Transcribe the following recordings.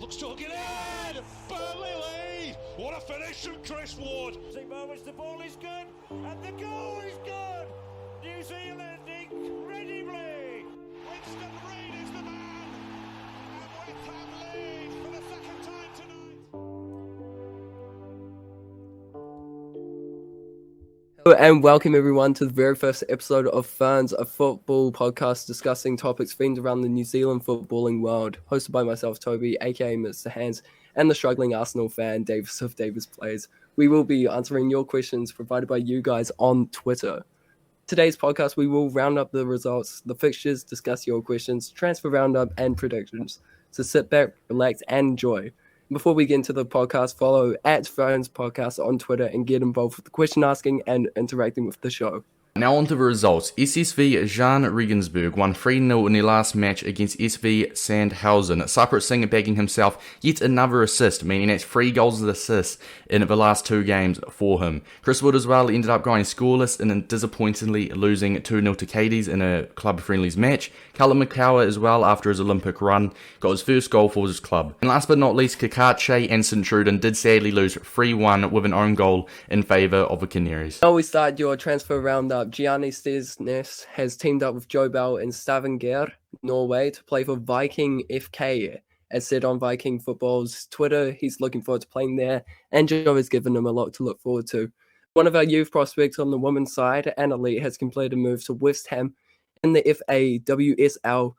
Looks to get in! Burnley lead! What a finish from Chris Wood! Moments, the ball is good, and the goal is good! New Zealand incredibly! Winston Reed is the man! And West Ham lead for the second time tonight! Hello and welcome everyone to the very first episode of Ferns, a football podcast discussing topics themed around the New Zealand footballing world, hosted by myself, Toby, aka Mr. Hands, and the struggling Arsenal fan, Davis of Davis Plays. We will be answering your questions provided by you guys on Twitter. Today's podcast, we will round up the results, the fixtures, discuss your questions, transfer roundup, and predictions. So sit back, relax, and enjoy. Before we get into the podcast, follow @Ferns Podcast on Twitter and get involved with the question asking and interacting with the show. Now on to the results. SSV Jan Regensburg won 3-0 in their last match against SV Sandhausen. Saprit Singh bagging himself yet another assist, meaning that's 3 goals and assists in the last 2 games for him. Chris Wood as well ended up going scoreless and disappointingly losing 2-0 to Cadiz in a club friendlies match. Callum McCower as well, after his Olympic run, got his first goal for his club. And last but not least, Kakache and St Truiden did sadly lose 3-1 with an own goal in favour of the Canaries. Now we start your transfer roundup. Gianni Stensnes has teamed up with Joe Bell in Stavanger, Norway, to play for Viking FK. As said on Viking Football's Twitter, he's looking forward to playing there, and Joe has given him a lot to look forward to. One of our youth prospects on the women's side, Anna Lee, has completed a move to West Ham in the FA WSL,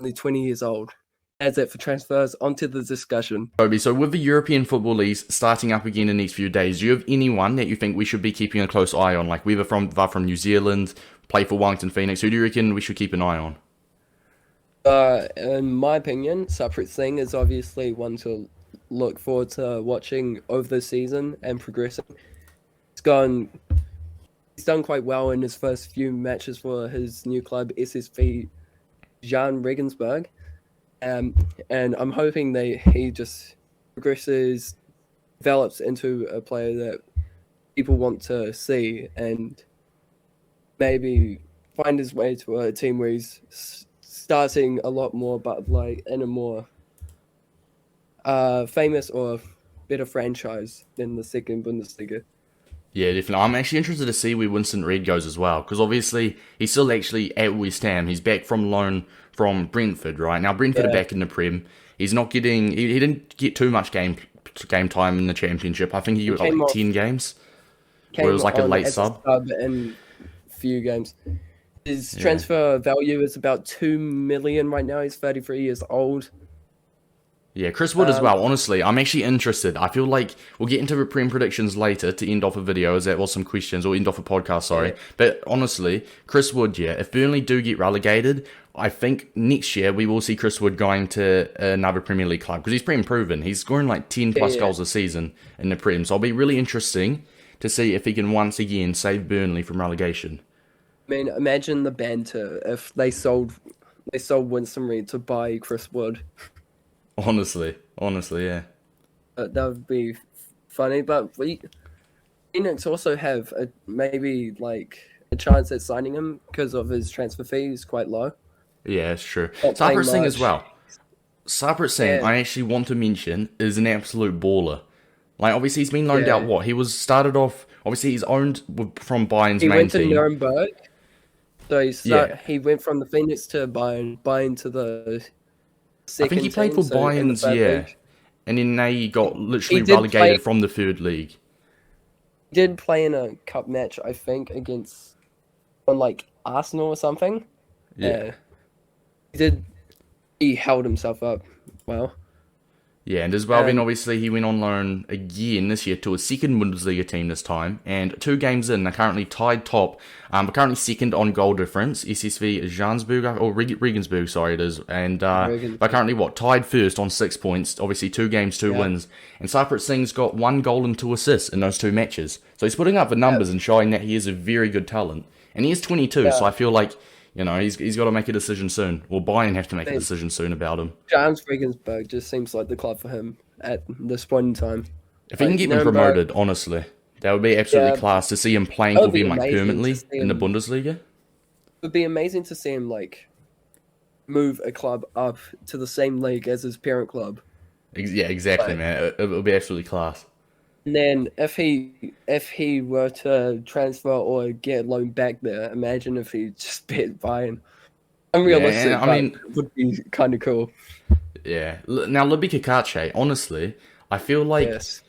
only 20 years old. That's it for transfers. Onto the discussion. Toby, so with the European football leagues starting up again in the next few days, do you have anyone that you think we should be keeping a close eye on? Like whether from New Zealand, play for Wellington Phoenix, who do you reckon we should keep an eye on? In my opinion, Saprit Singh is obviously one to look forward to watching over the season and progressing. He's done quite well in his first few matches for his new club, SSV Jan Regensburg. And I'm hoping that he just progresses, develops into a player that people want to see, and maybe find his way to a team where he's starting a lot more, but like in a more famous or better franchise than the second Bundesliga. Yeah, definitely. I'm actually interested to see where Winston Reed goes as well, because obviously he's still actually at West Ham. He's back from loan from Brentford, right? Now Brentford are back in the Prem. He's not getting. He didn't get too much game time in the Championship. I think he got like 10 games. Where it was like a late sub in few games. His transfer value is about 2 million right now. He's 33 years old. Yeah, Chris Wood as well. Honestly, I'm actually interested. I feel like we'll get into the Prem predictions later to end off a video, as that was some questions, or end off a podcast, sorry. Yeah. But honestly, Chris Wood, if Burnley do get relegated, I think next year we will see Chris Wood going to another Premier League club, because he's Prem proven. He's scoring like 10 plus goals a season in the Prem. So it'll be really interesting to see if he can once again save Burnley from relegation. I mean, imagine the banter if they sold Winston Reed to buy Chris Wood. Honestly, yeah. That would be funny, but Phoenix also have maybe like a chance at signing him because of his transfer fee is quite low. Yeah, it's true. Saprit Singh as well. Saprit Singh, I actually want to mention, is an absolute baller. Like, obviously, he's been loaned out, he was started off, obviously, he's owned from Bayern's main team. He went to Nuremberg. So he went from the Phoenix to Bayern to the second I think he played for Bayern's, and then they got literally relegated from the third league. He did play in a cup match, I think, against like Arsenal or something. Yeah. He held himself up well. Yeah, and as well, then obviously he went on loan again this year to a second Bundesliga team this time, and 2 games in, they're currently tied top, but currently second on goal difference, SSV Regensburg, sorry it is, and they're currently, tied first on 6 points, obviously 2 games, 2 wins, and Saprit Singh's got 1 goal and 2 assists in those 2 matches, so he's putting up the numbers and showing that he is a very good talent, and he is 22, so I feel like, he's got to make a decision soon. Or Bayern have to make a decision soon about him. James Regensburg just seems like the club for him at this point in time. If he can get them promoted, honestly, that would be absolutely class to see him playing for them permanently in the Bundesliga. It would be amazing to see him move a club up to the same league as his parent club. Yeah, exactly, But, man. It'll be absolutely class. and then if he were to transfer or get loaned back there, imagine if he just bet Bayern. Yeah, and Unrealistic, I but mean, it would be kind of cool. yeah. Now, Libby Kakache, honestly, I feel like, Yes.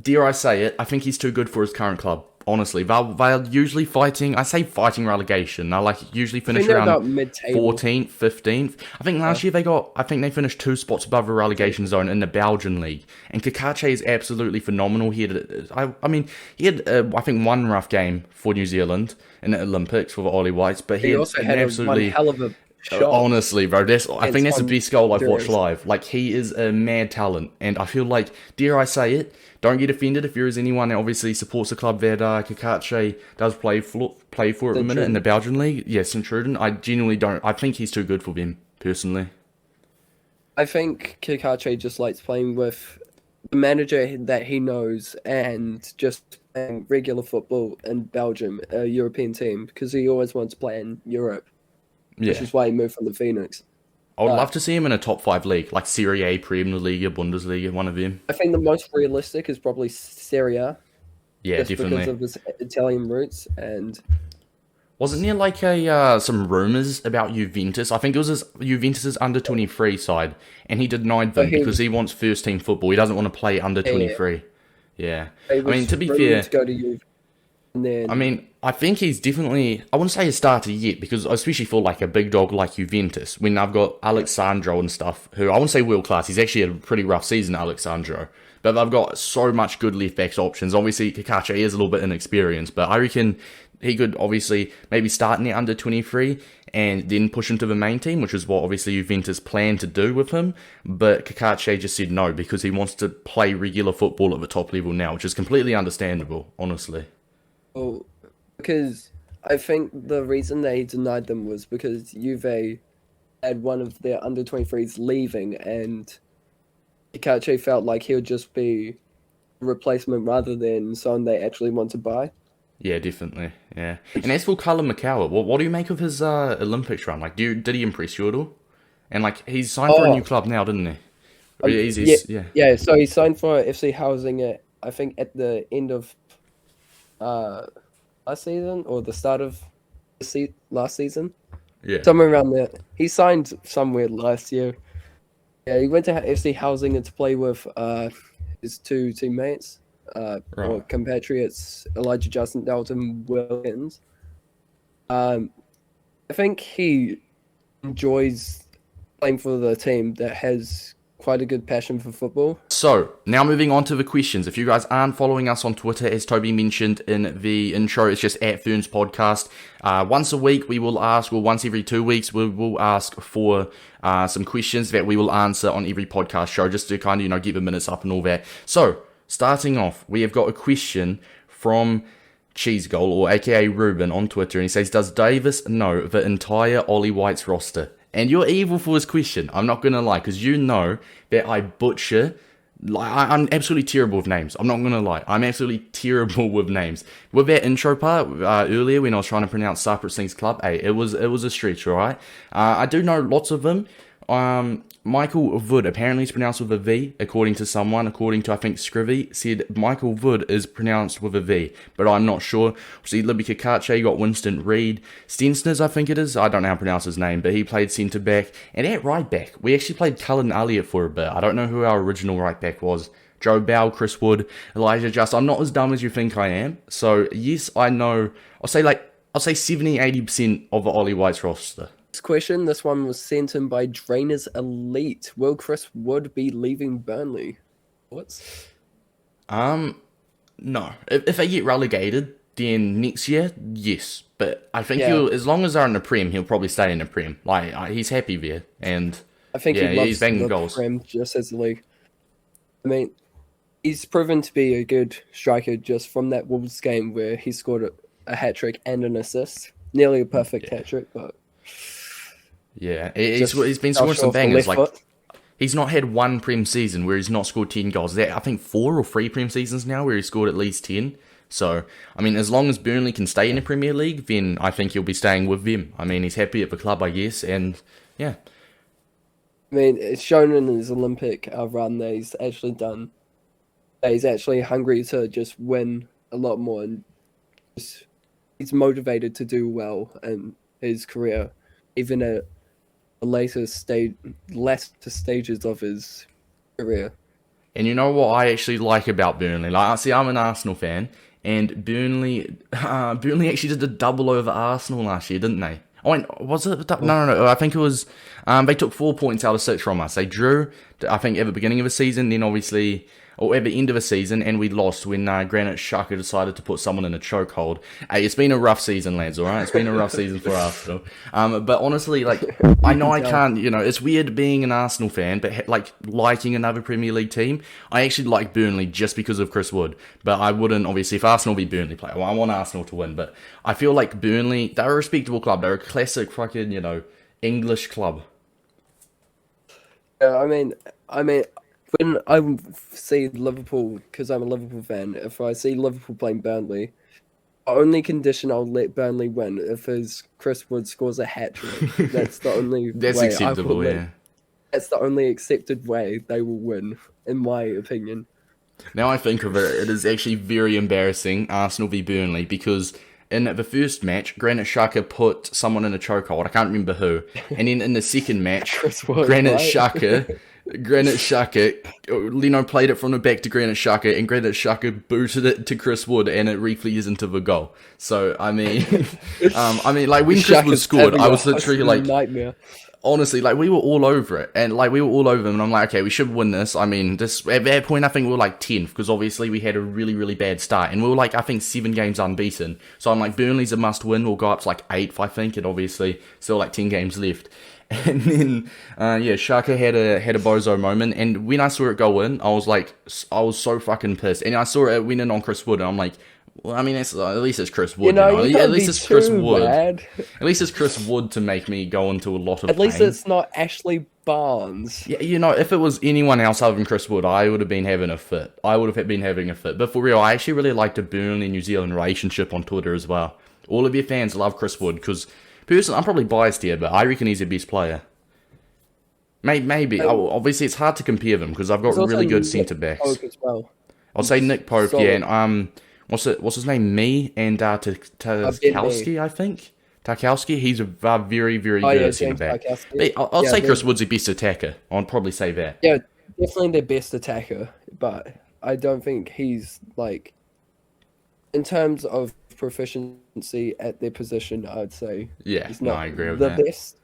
dare I say it, I think he's too good for his current club. Honestly, they're usually fighting, I say fighting relegation. They're like usually I finish think they're around about mid-table. 14th, 15th. I think last year I think they finished 2 spots above the relegation zone in the Belgian league. And Kakache is absolutely phenomenal. He had, I think, one rough game for New Zealand in the Olympics for the OlyWhites, but he He had also an had one absolutely... hell of a shot. Honestly, bro, I think that's the best goal I've watched Honduras. live. Like, he is a mad talent, and I feel like, dare I say it, don't get offended if there is anyone that obviously supports the club that Kakache does play for at the minute in the Belgian league. Yes, Intrudin. I genuinely don't. I think he's too good for them, personally. I think Kikache just likes playing with the manager that he knows and just playing regular football in Belgium, a European team, because he always wants to play in Europe, which Yeah. is why he moved from the Phoenix. I would love to see him in a top 5 league, like Serie A, Premier League, Bundesliga, one of them. I think the most realistic is probably Serie A, Yeah, just definitely. because of his Italian roots. And Wasn't there like some rumors about Juventus? I think it was Juventus's under-23 side, and he denied them because he wants first-team football. He doesn't want to play under-23. Yeah. I mean, to be fair... to go to Juve, and then, I mean, I think he's definitely... I wouldn't say a starter yet, because especially for like a big dog like Juventus, when I've got Alexandro and stuff, who I wouldn't say world-class. He's actually had a pretty rough season, Alexandro. But they've got so much good left-backs options. Obviously, Kakache is a little bit inexperienced, but I reckon... he could obviously maybe start in the under-23 and then push into the main team, which is what obviously Juventus planned to do with him. But Kakache just said no because he wants to play regular football at the top level now, which is completely understandable, honestly. well, because I think the reason they denied them was because Juve had one of their under-23s leaving, and Ikache felt like he would just be a replacement rather than someone they actually want to buy. Yeah, definitely. Yeah. And as for Cullen McCower, what do you make of his Olympics run? Like, did he impress you at all? And like, he's signed for a new club now, didn't he? Yeah. So he signed for FC Housing I think at the end of last season or the start of last season. Yeah. Somewhere around there. He signed somewhere last year. Yeah, he went to FC Housing to play with his two teammates, or compatriots, Elijah Justin Dalton Wilkins. I think he enjoys playing for the team that has quite a good passion for football. So, now moving on to the questions. If you guys aren't following us on Twitter, as Toby mentioned in the intro, it's just at Ferns Podcast. Once a week, we will ask, or once every 2 weeks, we will ask for some questions that we will answer on every podcast show, just to kind of, get the minutes up and all that. So, starting off, we have got a question from Cheese Goal, or aka Ruben, on Twitter, and he says, does Davis know the entire OlyWhites roster? And you're evil for this question, I'm not going to lie, because you know that I butcher. I'm absolutely terrible with names. I'm not going to lie. I'm absolutely terrible with names. With that intro part earlier when I was trying to pronounce Cyprus Things Club, hey, it was a stretch, alright? I do know lots of them. Michael Wood, apparently it's pronounced with a V, according to someone, according to, I think, Scrivy, said Michael Wood is pronounced with a V, but I'm not sure. See, Libby Kakache, you got Winston Reed, Stensners, I think it is, I don't know how to pronounce his name, but he played centre-back, and at right-back, we actually played Cullen Elliott for a bit. I don't know who our original right-back was. Joe Bell, Chris Wood, Elijah Just. I'm not as dumb as you think I am, so yes, I know, I'll say 70-80% of the OlyWhites roster. Question, this one was sent in by Drainers Elite. Will Chris Wood be leaving Burnley? What's? No. If they get relegated, then next year, yes. But I think as long as they're in the Prem, he'll probably stay in the Prem. Like, he's happy there. And I think he loves he's banging the goals. Prem just as the league. I mean, he's proven to be a good striker just from that Wolves game where he scored a hat-trick and an assist. Nearly a perfect hat-trick, but... Yeah, he's been scoring some bangers. Like, he's not had one Prem season where he's not scored 10 goals. I think 4 or 3 Prem seasons now where he's scored at least 10. So, I mean, as long as Burnley can stay in the Premier League, then I think he'll be staying with them. I mean, he's happy at the club, I guess, and yeah. I mean, it's shown in his Olympic run that he's actually done. That he's actually hungry to just win a lot more, and he's motivated to do well in his career, even at the later stages of his career. And you know what I actually like about Burnley? Like, see, I'm an Arsenal fan, and Burnley actually did a double over Arsenal last year, didn't they? Oh, wait, was it? No. I think it was. They took 4 points out of 6 from us. They drew, I think, at the beginning of the season, then obviously, or at the end of the season, and we lost when Granit Xhaka decided to put someone in a chokehold. Hey, it's been a rough season, lads, alright? It's been a rough season for Arsenal. But honestly, like, I know I can't, it's weird being an Arsenal fan, but like liking another Premier League team. I actually like Burnley just because of Chris Wood. But I wouldn't, obviously, if Arsenal be Burnley player, well, I want Arsenal to win. But I feel like Burnley, they're a respectable club. They're a classic fucking, English club. Yeah, I mean, when I see Liverpool, because I'm a Liverpool fan, if I see Liverpool playing Burnley, the only condition I'll let Burnley win if Chris Wood scores a hat trick. That's the only That's way acceptable, yeah. That's the only accepted way they will win, in my opinion. Now I think of it, it is actually very embarrassing, Arsenal v Burnley, because in the first match, Granit Xhaka put someone in a chokehold. I can't remember who. And then in the second match, Wood, Granit right? Xhaka, played it from the back to Granit Xhaka, and Granit Xhaka booted it to Chris Wood, and it reflees into the goal. So, I mean, like when Chris Wood scored, I was literally like, nightmare. Honestly, like, we were all over it, and like, we were all over them, and I'm like, okay, we should win this. I mean, at that point, I think we were like 10th, because obviously we had a really, really bad start, and we were like, I think 7 games unbeaten. So I'm like, Burnley's a must win. We'll go up to like 8th, I think, and obviously still like 10 games left. And then, Xhaka had a bozo moment, and when I saw it go in, I was so fucking pissed, and I saw it win in on Chris Wood, and I'm like, well, I mean, at least it's Chris Wood, You At least it's Chris Wood. Mad. At least it's Chris Wood to make me go into a lot of At least pain. it's not Ashley Barnes. Yeah, if it was anyone else other than Chris Wood, I would have been having a fit. But for real, I actually really liked the Burnley New Zealand relationship on Twitter as well. All of your fans love Chris Wood, because, personally, I'm probably biased here, but I reckon he's the best player. Maybe. Obviously, it's hard to compare them, because I've got really good centre-backs. Well. I'll say Nick Pope, solid. yeah, and what's his name? Me and Tarkowski, I think. Tarkowski, he's a very, very good centre back. I'll say Chris Wood's the best attacker. I'd probably say that. Yeah, definitely their best attacker, but I don't think he's like, in terms of proficiency at their position, I'd say he's not I agree with the that. best.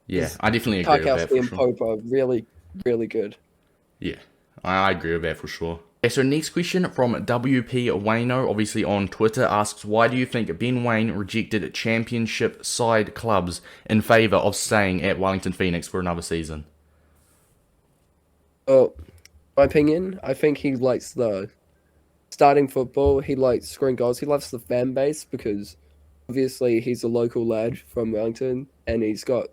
Yeah, I definitely agree with that Tarkowski for and sure. Pope are really, really good. Yeah, I agree with that for sure. Okay, so next question from WP Wayno, obviously on Twitter, asks, why do you think Ben Waine rejected championship side clubs in favour of staying at Wellington Phoenix for another season? Well, my opinion, I think he likes the starting football. He likes scoring goals. He loves the fan base because obviously he's a local lad from Wellington and he's got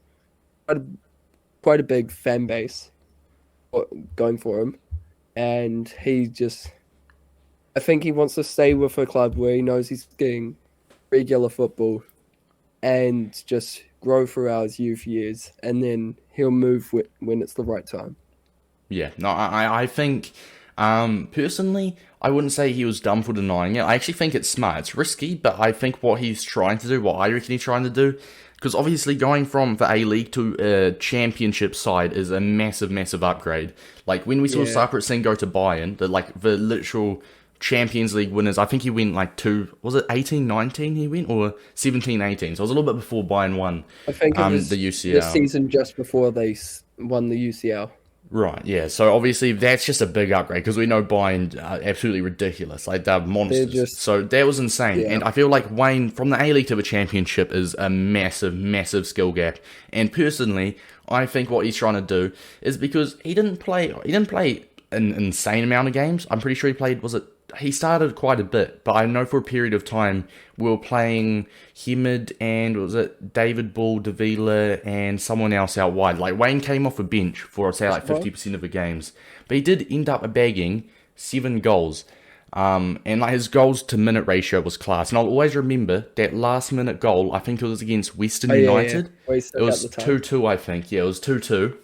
quite a big fan base going for him. And I think he wants to stay with a club where he knows he's getting regular football and just grow throughout his youth years. And then he'll move when it's the right time. Yeah, no, I think, personally, I wouldn't say he was dumb for denying it. I actually think it's smart. It's risky, but I think what I reckon he's trying to do, because obviously going from the A-League to a championship side is a massive, massive upgrade. Like, when we saw Sakura Singh go to Bayern, the literal Champions League winners, I think he went was it 18-19 he went, or 17-18? So it was a little bit before Bayern won I think it was the UCL. the season just before they won the UCL. Right, yeah. So obviously that's just a big upgrade because we know Bayern are absolutely ridiculous. Like, they're monsters. So that was insane. Yeah. And I feel like Wayne, from the A-League to the Championship, is a massive, massive skill gap. And personally, I think what he's trying to do is because he didn't play an insane amount of games. I'm pretty sure he played, he started quite a bit, but I know for a period of time we were playing Hemid and David Ball, Davila, and someone else out wide. Like, Wayne came off a bench for, I'd say, like 50% of the games. But he did end up bagging 7 goals. And like, his goals to minute ratio was class. And I'll always remember that last minute goal, I think it was against Western United. Yeah. It was 2-2, I think. Yeah, it was 2-2.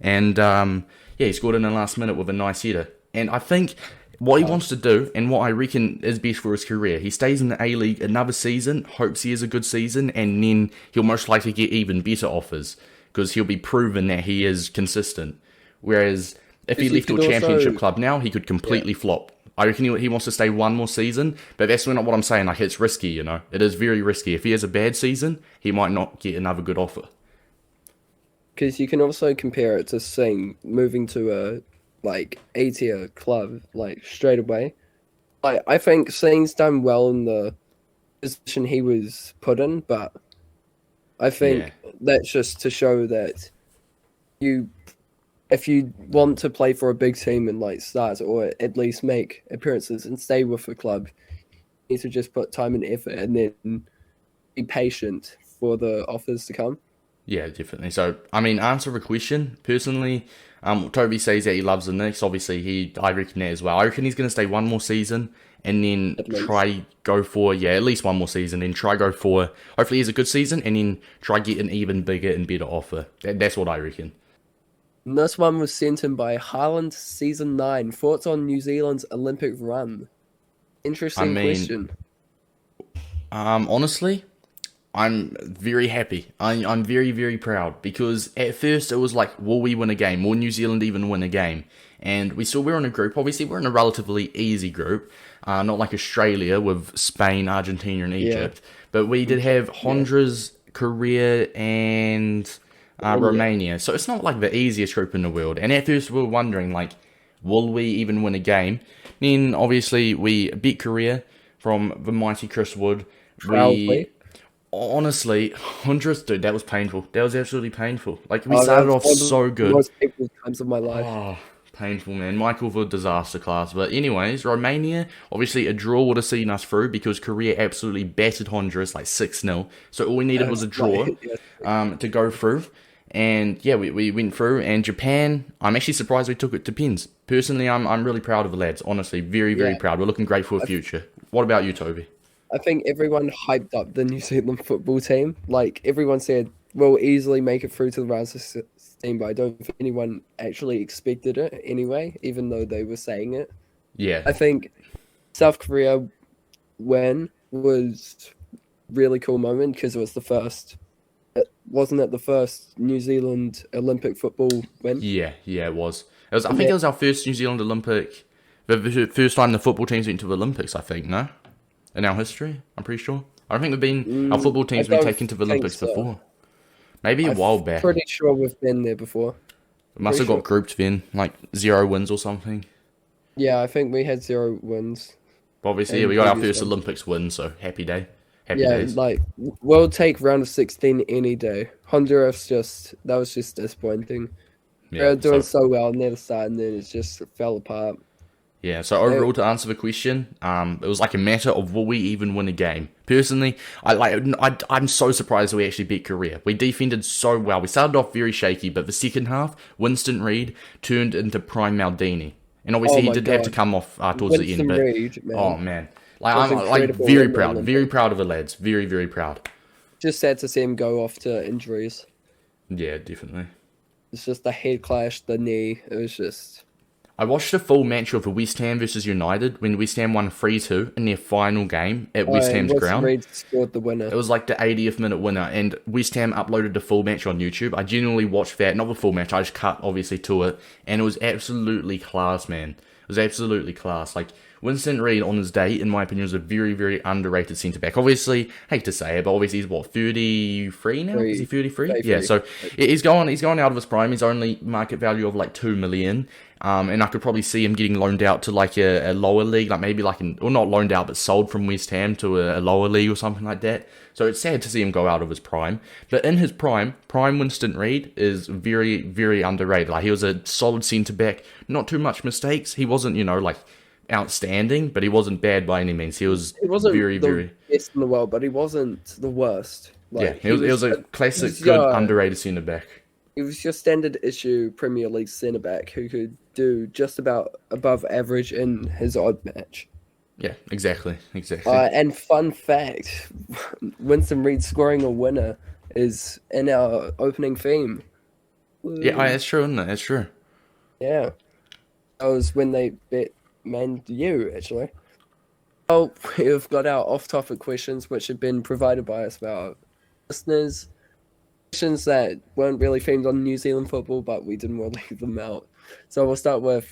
And he scored in the last minute with a nice header. And I think what he wants to do, and what I reckon is best for his career, he stays in the A-League another season, hopes he has a good season, and then he'll most likely get even better offers, because he'll be proven that he is consistent. Whereas if he left to a championship club now, he could completely flop. I reckon he wants to stay one more season, but that's not what I'm saying. Like, it's risky, you know. It is very risky. If he has a bad season, he might not get another good offer. Because you can also compare it to Singh moving to a A-tier club straight away. I think Singh's done well in the position he was put in, but I think that's just to show that if you want to play for a big team and start or at least make appearances and stay with the club, you need to just put time and effort and then be patient for the offers to come. Yeah, definitely. So, I mean, answer the question. Personally, Toby says that he loves the Knicks. Obviously, I reckon that as well. I reckon he's going to stay one more season and then try go for, at least one more season, and try go for, hopefully he has a good season, and then try get an even bigger and better offer. That's what I reckon. And this one was sent in by Haaland Season 9. Thoughts on New Zealand's Olympic run? Interesting question. Honestly, I'm very happy. I'm very, very proud, because at first it was like, will we win a game? Will New Zealand even win a game? And we're in a group. Obviously, we're in a relatively easy group, not like Australia with Spain, Argentina, and Egypt. But we did have Honduras, Korea, and Romania. So it's not like the easiest group in the world. And at first we were wondering, will we even win a game? Then obviously we beat Korea from the mighty Chris Wood. Honestly, Honduras, dude, that was painful. That was absolutely painful. We started off so good. Most painful times of my life. Oh, painful, man. Michael for disaster class. But anyways, Romania, obviously a draw would have seen us through, because Korea absolutely battered Honduras 6-0. So all we needed was a draw to go through. And we went through. And Japan, I'm actually surprised we took it to pins. Personally, I'm really proud of the lads. Honestly, very, very proud. We're looking great for the future. What about you, Toby? I think everyone hyped up the New Zealand football team. Everyone said, we'll easily make it through to the round of 16, but I don't think anyone actually expected it anyway, even though they were saying it. Yeah. I think South Korea win was really cool moment, because it was the first. Wasn't it the first New Zealand Olympic football win? Yeah, it was. I think it was our first New Zealand Olympic, the first time the football teams went to the Olympics, I think, no? In our history, I'm pretty sure. I don't think our football team's been taken to the Olympics before. Maybe a while back. Pretty sure we've been there before. We must have got grouped then, 0 wins or something. Yeah, I think we had 0 wins. But obviously, we got our first Olympics win, so happy day. Happy days. We'll take round of 16 any day. Honduras that was just disappointing. They were doing so well near the start, and then it just fell apart. Yeah, so overall, to answer the question, it was a matter of, will we even win a game? Personally, I'm so surprised that we actually beat Korea. We defended so well. We started off very shaky, but the second half, Winston Reed turned into prime Maldini. And obviously, he did have to come off towards the end. But Reed, man. Oh, man. I'm very proud. Very proud of the lads. Very, very proud. Just sad to see him go off to injuries. Yeah, definitely. It's just the head clash, the knee. It was just... I watched the full match of West Ham versus United when West Ham won 3-2 in their final game at West Ham's ground. Reed scored the winner. It was the 80th minute winner, and West Ham uploaded the full match on YouTube. I genuinely watched that, not the full match, I just cut obviously to it, and it was absolutely class, man. It was absolutely class. Winston Reed on his day, in my opinion, was a very, very underrated centre-back. Obviously, hate to say it, but obviously he's 33 now? Is he 33? Yeah, so he's going out of his prime. He's only market value of 2 million. And I could probably see him getting loaned out to a lower league, maybe not loaned out, but sold from West Ham to a lower league or something like that. So it's sad to see him go out of his prime. But in his prime Winston Reed is very, very underrated. He was a solid centre-back, not too much mistakes. He wasn't, outstanding, but he wasn't bad by any means. He wasn't very, very best in the world, but he wasn't the worst. He was a classic, good, underrated centre-back. He was your standard issue Premier League centre-back who could do just about above average in his odd match. Yeah, exactly. And fun fact, Winston Reed scoring a winner is in our opening theme. Yeah, that's true, isn't it? That's true. Yeah. That was when they bet Man U, actually. Oh, we've got our off-topic questions, which have been provided by us by our listeners. Questions that weren't really themed on New Zealand football, but we didn't want to leave them out. So we'll start with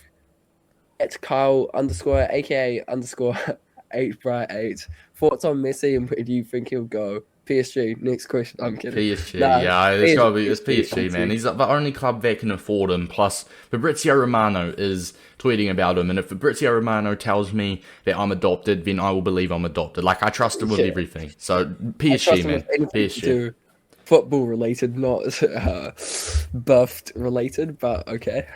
@Kyle _ aka _ 8x8. Thoughts on Messi and where do you think he'll go? PSG. Next question. I'm kidding. PSG, yeah, it's PSG, man. He's the only club that can afford him. Plus, Fabrizio Romano is tweeting about him, and if Fabrizio Romano tells me that I'm adopted, then I will believe I'm adopted. Like, I trust him with everything. So, PSG, man. PSG. Football related, not buffed related, but okay.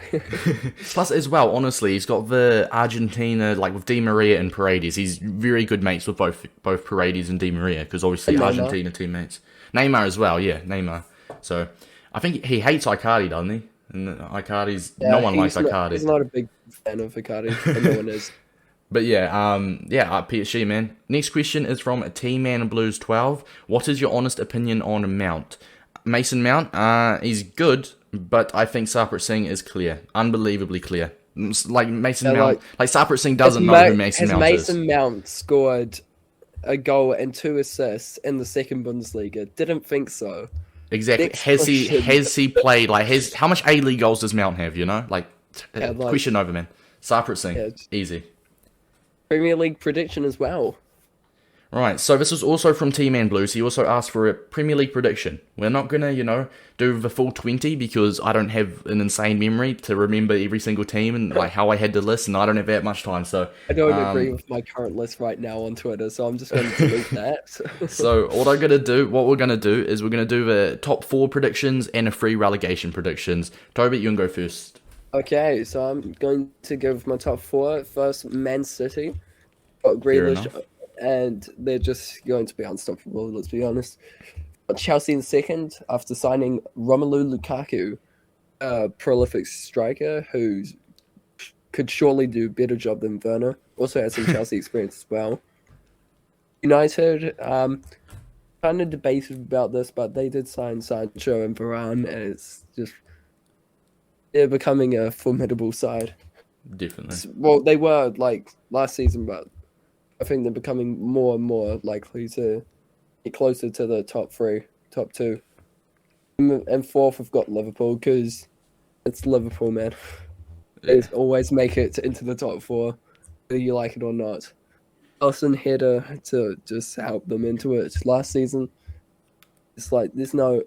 Plus, as well, honestly, he's got the Argentina, like with Di Maria and Paredes. He's very good mates with both Paredes and Di Maria, because obviously Argentina teammates. Neymar as well, yeah, Neymar. So, I think he hates Icardi, doesn't he? And no one likes Icardi. He's not a big fan of Icardi, but no one is. But yeah, PSG, man. Next question is from T-Man Blues 12. What is your honest opinion on Mount? Mason Mount, he's good, but I think Sarpreet Singh is clear. Unbelievably clear. Like Mason Mount, like Sarpreet Singh doesn't know who Mason Mount is. Mason Mount scored a goal and 2 assists in the second Bundesliga? Didn't think so. Exactly. Has he played, like, how much A-League goals does Mount have, you know? Like, question over, man. Sarpreet Singh, easy. Premier League prediction as well. Right, so this is also from T-Man Blues. He also asked for a Premier League prediction. We're not going to, do the full 20 because I don't have an insane memory to remember every single team and like how I had to list, and I don't have that much time. So I don't agree with my current list right now on Twitter, so I'm just going to delete that. So what we're going to do is we're going to do the top 4 predictions and a free relegation predictions. Toby, you can go first. Okay, so I'm going to give my top 4. First, Man City. Got Grealish, and they're just going to be unstoppable, let's be honest. Got Chelsea in second after signing Romelu Lukaku, a prolific striker who could surely do a better job than Werner. Also has some Chelsea experience as well. United, kind of debated about this, but they did sign Sancho and Varane, and it's just... they're becoming a formidable side. Definitely. Well, they were like last season, but I think they're becoming more and more likely to get closer to the top 2. And fourth, we've got Liverpool because it's Liverpool, man. They always make it into the top 4, whether you like it or not. Alisson header to just help them into it last season. It's like there's no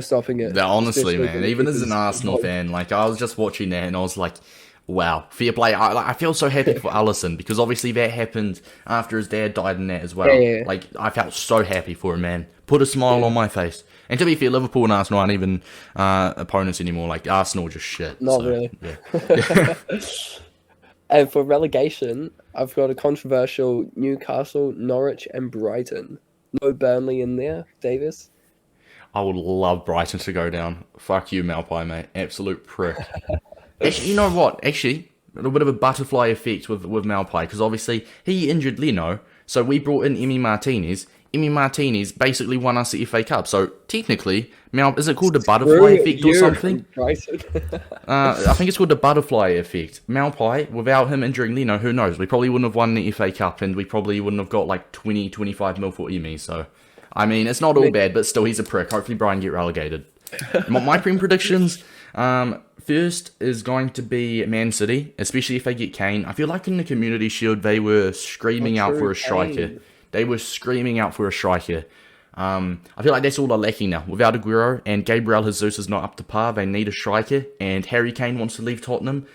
stopping it. Yeah, honestly, man, even as an Arsenal fan, like I was just watching that and I was like, wow, fair play. I feel so happy for Alisson because obviously that happened after his dad died in that as well. Yeah. Like I felt so happy for him, man. Put a smile on my face. And to be fair, Liverpool and Arsenal aren't even opponents anymore. Like Arsenal just shit. Not really. Yeah. And for relegation, I've got a controversial Newcastle, Norwich, and Brighton. No Burnley in there, Davis. I would love Brighton to go down. Fuck you, Malpai, mate. Absolute prick. Actually, you know what? Actually, a little bit of a butterfly effect with Malpai, because obviously he injured Leno, so we brought in Emi Martinez. Emi Martinez basically won us the FA Cup, so technically, is it called the butterfly effect or something? I think it's called the butterfly effect. Malpai, without him injuring Leno, who knows? We probably wouldn't have won the FA Cup, and we probably wouldn't have got like 20, 25 mil for Emi, so... I mean, it's not all bad, but still, he's a prick. Hopefully, Brian get relegated. My predictions, first is going to be Man City, especially if they get Kane. I feel like in the Community Shield, they were screaming out for a striker. They were screaming out for a striker. I feel like that's all they're lacking now. Without Aguero and Gabriel Jesus is not up to par, they need a striker. And Harry Kane wants to leave Tottenham,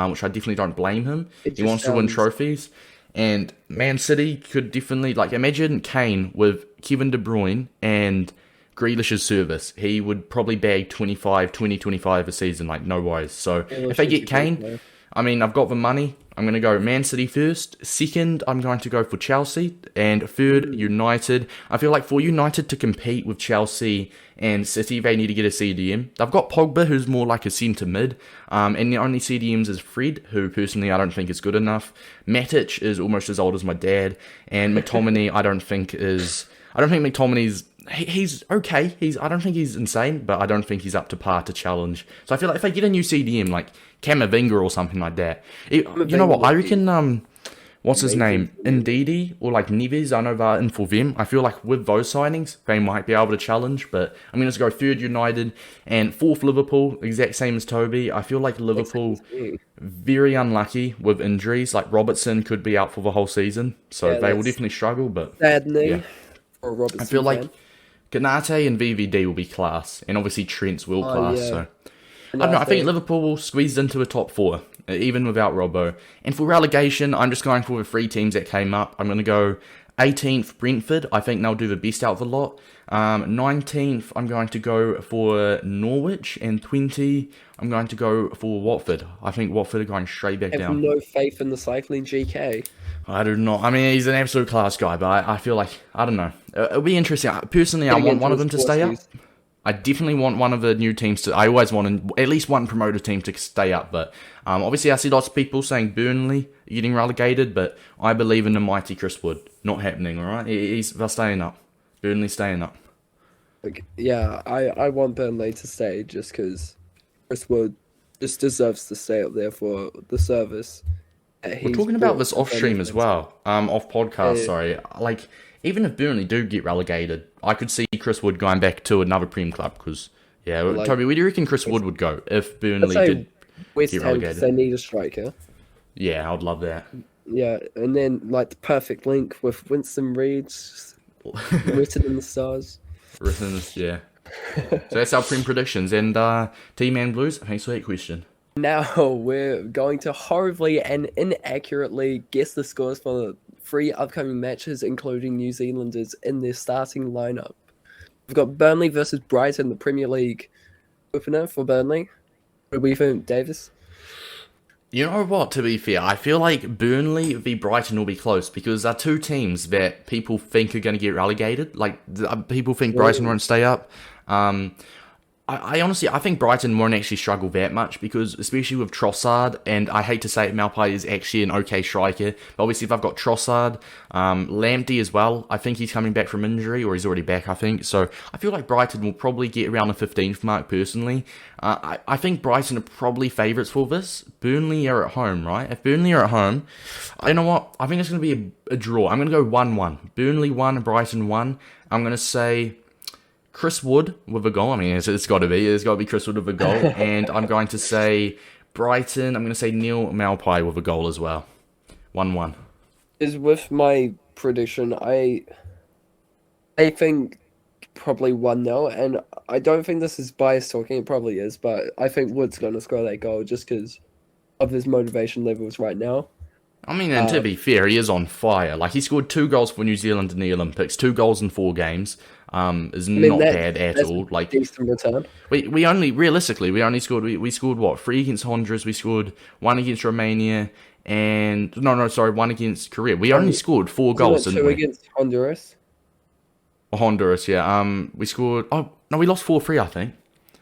which I definitely don't blame him. He wants to win trophies. And Man City could definitely, like, imagine Kane with Kevin De Bruyne and Grealish's service. He would probably bag 25 a season, like, no worries. So, if they get Kane, I mean, I've got the money. I'm going to go Man City first. Second, I'm going to go for Chelsea. And third, United. I feel like for United to compete with Chelsea and City, they need to get a CDM. They've got Pogba, who's more like a centre mid. And the only CDMs is Fred, who personally I don't think is good enough. Matic is almost as old as my dad. And McTominay, I don't think McTominay's he's okay. I don't think he's insane, but I don't think he's up to par to challenge. So I feel like if they get a new CDM like Camavinga or something like that, you know what? I reckon what's his name? Ndidi or like Neves, I know they're in for them. I feel like with those signings, they might be able to challenge, but I'm going to go third United and fourth Liverpool, exact same as Toby. I feel like Liverpool, very unlucky with injuries. Like Robertson could be out for the whole season, so they will definitely struggle, but sadly, for Robertson I feel like Ganate and VVD will be class, and obviously Trent's will class, so... I don't know, I think Liverpool will squeeze into a top 4, even without Robbo. And for relegation, I'm just going for the 3 teams that came up. I'm going to go 18th, Brentford. I think they'll do the best out of the lot. 19th, I'm going to go for Norwich. And 20, I'm going to go for Watford. I think Watford are going straight back down. I have no faith in the cycling GK. I do not. I mean, he's an absolute class guy, but I feel like, I don't know. It'll be interesting. Personally, I want one of them to stay up. I definitely want one of the new teams to... I always want at least one promoted team to stay up, but obviously I see lots of people saying Burnley getting relegated, but I believe in the mighty Chris Wood. Not happening, alright? They're staying up. Burnley staying up. Yeah, I want Burnley to stay just because Chris Wood just deserves to stay up there for the service. We're talking about this off stream as well. Off podcast, sorry. Like... Even if Burnley do get relegated, I could see Chris Wood going back to another Prem club because, Toby, where do you reckon Chris Wood would go if Burnley did get relegated? They need a striker. Yeah, I'd love that. Yeah, and then like the perfect link with Winston Reed, written in the stars. Written in the, yeah. So that's our Prem predictions. And T-Man Blues, thanks for that question. Now we're going to horribly and inaccurately guess the scores for the 3 upcoming matches, including New Zealanders in their starting lineup. We've got Burnley versus Brighton, the Premier League opener for Burnley. What do we think, Davis? You know what, to be fair, I feel like Burnley v Brighton will be close because they're 2 teams that people think are going to get relegated. Like, people think Brighton won't stay up. I honestly, I think Brighton won't actually struggle that much because, especially with Trossard, and I hate to say it, Malpai is actually an okay striker, but obviously if I've got Trossard, Lamptey as well, I think he's coming back from injury, or he's already back, I think, so I feel like Brighton will probably get around the 15th mark, personally. I think Brighton are probably favourites for this. Burnley are at home, right? If Burnley are at home, you know what, I think it's going to be a draw. I'm going to go 1-1. Burnley 1, Brighton 1. I'm going to say... Chris Wood with a goal. I mean, it's got to be. There's got to be Chris Wood with a goal. And I'm going to say Brighton. I'm going to say Neil Malpai with a goal as well. 1-1. Is with my prediction, I think probably 1-0. And I don't think this is biased talking. It probably is. But I think Wood's going to score that goal just because of his motivation levels right now. I mean, and to be fair, he is on fire. Like, he scored 2 goals for New Zealand in the Olympics. 2 goals in 4 games. Is not bad at all. Like, decent return. We only realistically we scored what, 3 against Honduras, we scored 1 against Romania, and 1 against Korea. We only scored 4 goals, didn't we? 2 against Honduras. Honduras, yeah. We scored. Oh no, we lost 4-3, I think.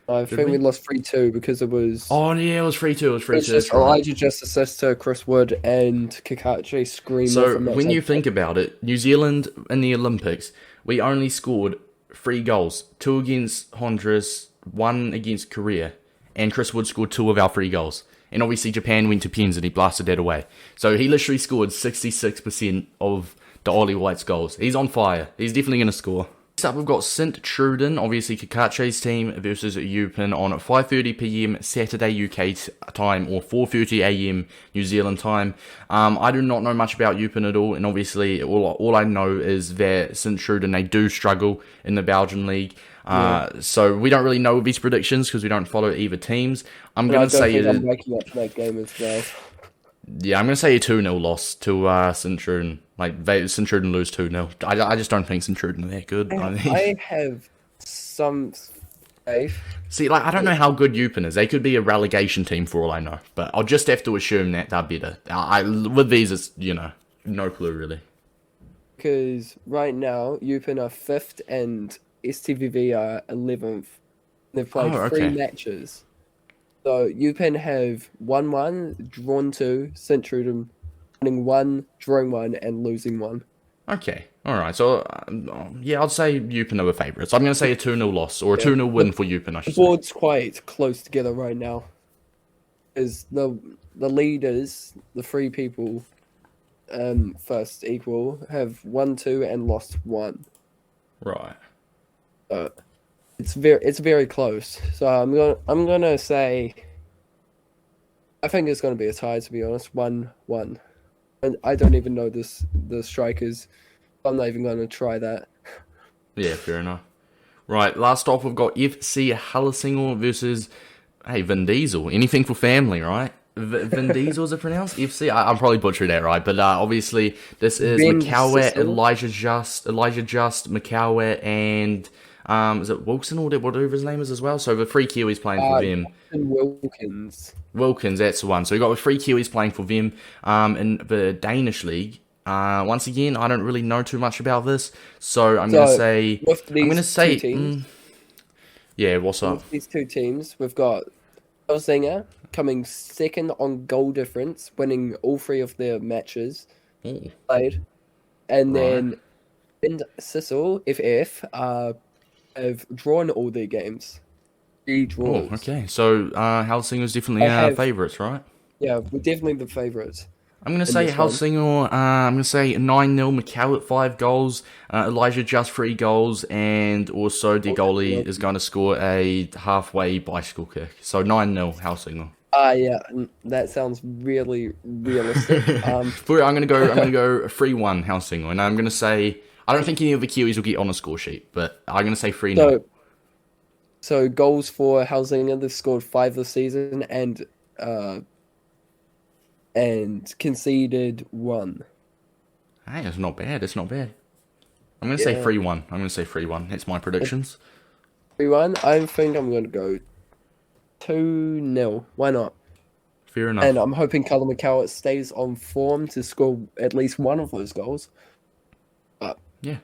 I think we lost 3-2 because it was. Oh yeah, it was 3-2. It was 3-2. Elijah just assist to Chris Wood and Kakachi scream. So when you think about it, New Zealand in the Olympics, we only scored 3 goals. 2 against Honduras, 1 against Korea, and Chris Wood scored 2 of our 3 goals. And obviously Japan went to pens and he blasted that away. So he literally scored 66% of the OlyWhites goals. He's on fire. He's definitely going to score. Next up, we've got St Truiden, obviously Kakache's team versus Eupen on 5:30 PM Saturday UK time or 4:30 AM New Zealand time. I do not know much about Eupen at all, and obviously all I know is that St Truiden, they do struggle in the Belgian league. So we don't really know these predictions because we don't follow either teams. I'm going to say I'm waking up for that game as well. Yeah, I'm going to say a 2-0 loss to St Truiden. Like, St Truiden lose 2-0. I just don't think St Truiden are that good. I have some faith. See, like, I don't know how good Eupen is. They could be a relegation team for all I know. But I'll just have to assume that they're better. With these, it's, no clue, really. Because right now, Eupen are 5th and STVV are 11th. They've played 3 matches. So Eupen have won 1, drawn 2, St Truiden winning 1, drawing 1, and losing 1. Okay. All right. So, yeah, I'd say Eupen are the favourites. I'm going to say a 2-0 loss or a 2-0 win for Eupen, I The should say. board's quite close together right now. Is the leaders, the three people, first equal, have won 2 and lost 1. Right. It's very close. So I'm gonna say, I think it's gonna be a tie, to be honest. 1-1. And I don't even know the strikers. I'm not even gonna try that. Yeah, fair enough. Right, last off, we've got FC Helsingør versus, hey, Vin Diesel. Anything for family, right? Vin Diesel, is it pronounced? FC? I'm probably butchering that, right? But obviously, this is Vin McCowett, Diesel. Elijah Just, McCowett, and is it Wilson or whatever his name is as well? So the 3 Kiwis playing for them. Wilkins, that's the one. So we got the 3 Kiwis playing for them in the Danish league. Once again, I don't really know too much about this, so I'm gonna say. Yeah, what's up? With these 2 teams, we've got Helsingør coming second on goal difference, winning all 3 of their matches played, and then Sissel FF have drawn all their games. 3 draws. Oh, okay. So Helsingør's definitely favourites, right? Yeah, we're definitely the favourites. I'm going to say Helsingør. I'm going to say 9-0, McCowett 5 goals, Elijah Just 3 goals, and also the goalie is going to score a halfway bicycle kick. So 9-0, Helsingør. Yeah, that sounds really realistic. I'm going to go 3-1, Helsingør, and I'm going to say I don't think any of the Kiwis will get on the score sheet, but I'm going to say 3-0. So goals for Helsingør, they've scored 5 this season and conceded 1. Hey, it's not bad. I'm going to say 3-1. That's my predictions. 3-1. I think I'm going to go 2-0. Why not? Fair enough. And I'm hoping Callum McCowett stays on form to score at least one of those goals. Yeah.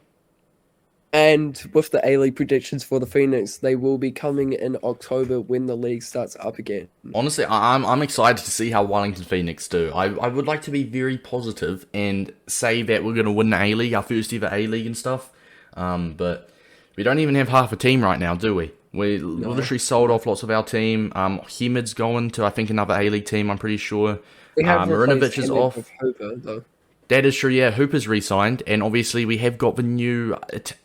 And with the A-League predictions for the Phoenix, they will be coming in October when the league starts up again. Honestly, I'm excited to see how Wellington Phoenix do. I would like to be very positive and say that we're going to win the A-League, our first ever A-League and stuff. But we don't even have half a team right now, do we? We literally sold off lots of our team. Hemed's going to, I think, another A-League team, I'm pretty sure. Marinovic is off. Hooper, though. That is true, yeah. Hooper's re-signed, and obviously we have got the new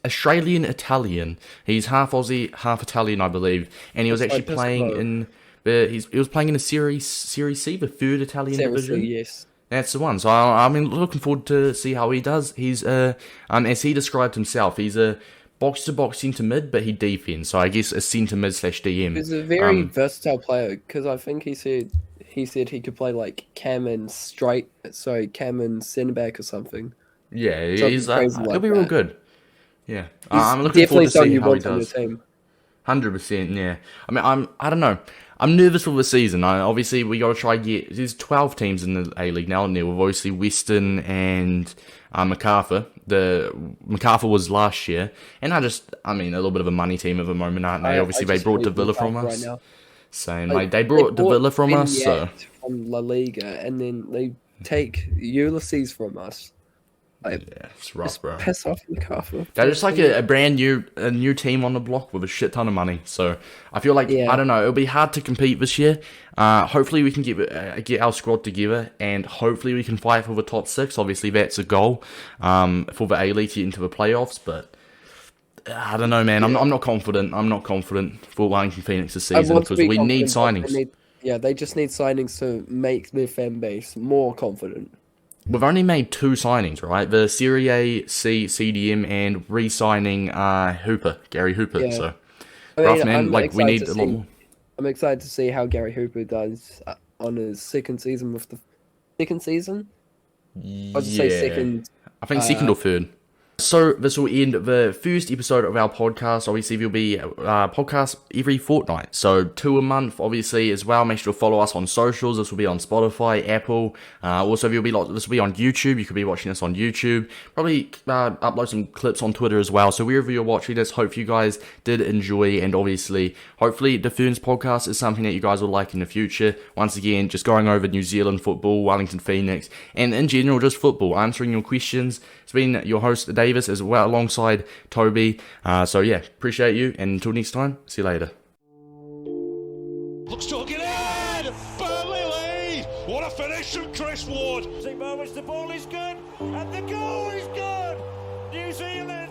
Australian-Italian. He's half Aussie, half Italian, I believe, and he was actually playing in he was playing in a Series C, the 3rd Italian division. Yes, that's the one. So I'm looking forward to see how he does. He's as he described himself, he's a box-to-box centre mid, but he defends. So I guess a centre mid / DM. He's a very versatile player because I think he said he could play like Cam and centre back or something. Yeah, he'll be real good. Yeah, I'm looking definitely forward to see how he on does. your team. 100%, yeah. I mean, I don't know. I'm nervous for the season. Obviously, we got to try there's 12 teams in the A-League now, and there were obviously Western and MacArthur. MacArthur was last year, and a little bit of a money team at the moment, aren't they? Obviously, they brought De Villa from us. They brought De Villa from us, so from La Liga, and then they take Ulysses from us. Yeah, it's rough, bro. Piss off MacArthur. They're just like a brand new team on the block with a shit ton of money. So I feel like I don't know. It'll be hard to compete this year. Hopefully we can get our squad together, and hopefully we can fight for the top 6. Obviously that's a goal for the A-League to get into the playoffs. But I don't know, man. I'm not confident. I'm not confident for Wellington Phoenix this season because we need signings. They just need signings to make their fan base more confident. We've only made 2 signings, right? The Serie A C CDM and re-signing Gary Hooper. Yeah. So, rough, man. We need a lot more. I'm excited to see how Gary Hooper does on his second season with the second season. I'll just say second. I think second or third. So this will end the first episode of our podcast. Obviously, there'll be podcast every fortnight, so 2 a month, obviously, as well. Make sure to follow us on socials. This will be on Spotify, Apple. Also, this will be on YouTube. You could be watching this on YouTube. Probably upload some clips on Twitter as well. So wherever you're watching this, hope you guys did enjoy, and obviously, hopefully, the Ferns podcast is something that you guys will like in the future. Once again, just going over New Zealand football, Wellington Phoenix, and in general, just football, answering your questions. It's been your host, Davis, as well, alongside Toby. So yeah, appreciate you, and until next time, see you later. Looks to get in! Burnley lead! What a finish from Chris Ward! Moments, the ball is good, and the goal is good! New Zealand